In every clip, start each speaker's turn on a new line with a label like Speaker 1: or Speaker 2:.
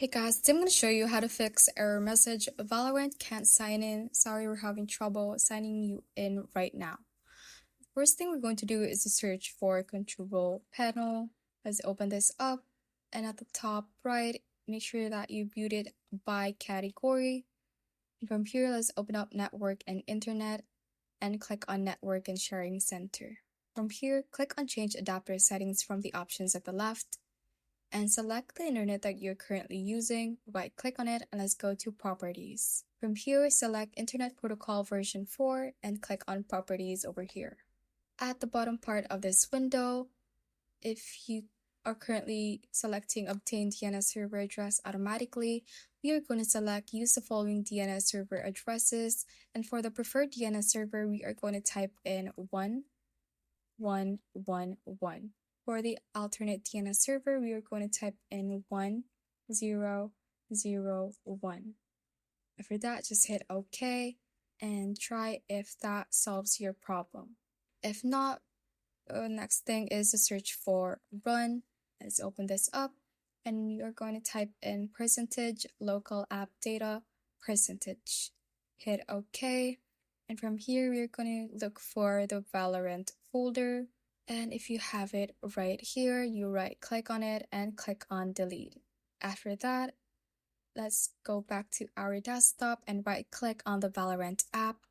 Speaker 1: Hey guys, today I'm going to show you how to fix error message Valorant can't sign in. Sorry, we're having trouble signing you in right now. First thing we're going to do is to search for control panel. Let's open this up, and at the top right, make sure that you viewed it by category. And from here, let's open up network and internet and click on network and sharing center. From here, click on change adapter settings from the options at the left and select the internet that you're currently using. Right click on it and let's go to properties. From here, select internet protocol version 4 and click on properties over here. At the bottom part of this window, if you are currently selecting obtain DNS server address automatically, we are going to select use the following DNS server addresses, and for the preferred DNS server we are going to type in 1111. For the alternate DNS server, we are going to type in 1001. After that, just hit OK and try if that solves your problem. If not, next thing is to search for run. Let's open this up and we are going to type in percentage local app data percentage. Hit OK, and from here we are going to look for the Valorant folder. And if you have it right here, you right click on it and click on delete. After that, let's go back to our desktop and right click on the Valorant app.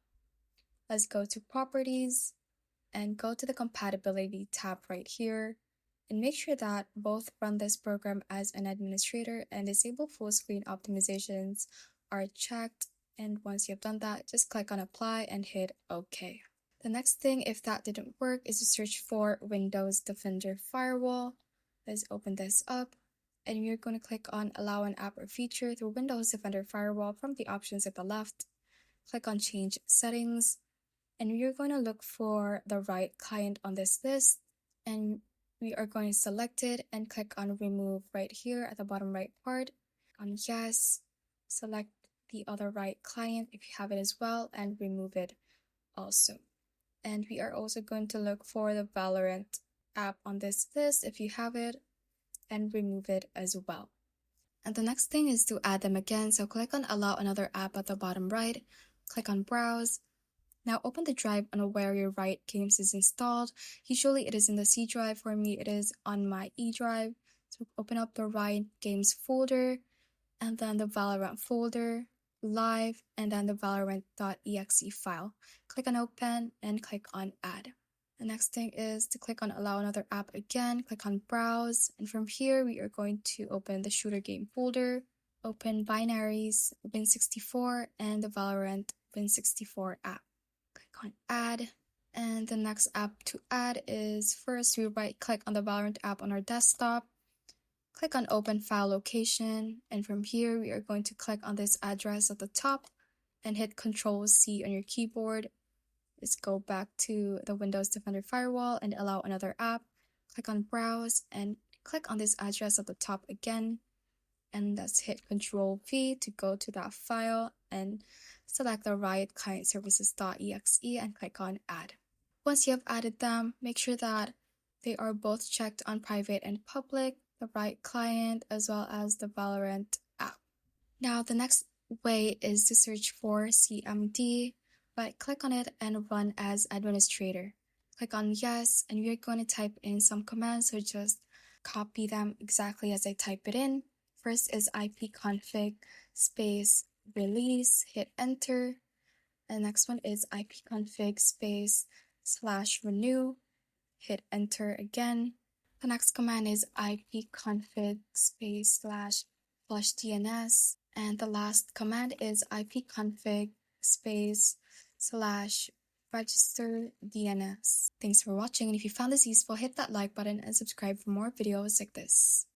Speaker 1: Let's go to properties and go to the compatibility tab right here and make sure that both run this program as an administrator and disable full screen optimizations are checked. And once you have done that, just click on apply and hit OK. The next thing, if that didn't work, is to search for Windows Defender Firewall. Let's open this up, and we're going to click on Allow an app or feature through Windows Defender Firewall from the options at the left. Click on Change Settings, and we're going to look for the Riot Client on this list, and we are going to select it and click on Remove right here at the bottom right part. On Yes, select the other Riot Client if you have it as well, and remove it also. And we are also going to look for the Valorant app on this list if you have it, and remove it as well. And the next thing is to add them again. So click on Allow another app at the bottom right, click on Browse. Now open the drive on where your Riot Games is installed. Usually it is in the C drive. For me, it is on my E drive. So open up the Riot Games folder, and then the Valorant folder, live, and then the valorant.exe file. Click on open and click on add. The next thing is to click on allow another app again, click on browse, and from here we are going to open the shooter game folder, open binaries, Win64, and the Valorant Win64 app. Click on add, and the next app to add is first we right click on the Valorant app on our desktop, click on open file location, and from here we are going to click on this address at the top and hit Ctrl+C on your keyboard. Let's go back to the Windows Defender Firewall and allow another app. Click on browse and click on this address at the top again, and let's hit Ctrl+V to go to that file and select the Riot Client Services.exe and click on add. Once you have added them, make sure that they are both checked on private and public, the Riot Client as well as the Valorant app. Now the next way is to search for CMD. Right click on it and run as administrator. Click on yes, and we're going to type in some commands, so just copy them exactly as I type it in. First is ipconfig space release, hit enter. And the next one is ipconfig space /renew, hit enter again. The next command is ipconfig space /flush DNS, and the last command is ipconfig space /register DNS. Thanks for watching, and if you found this useful, hit that like button and subscribe for more videos like this.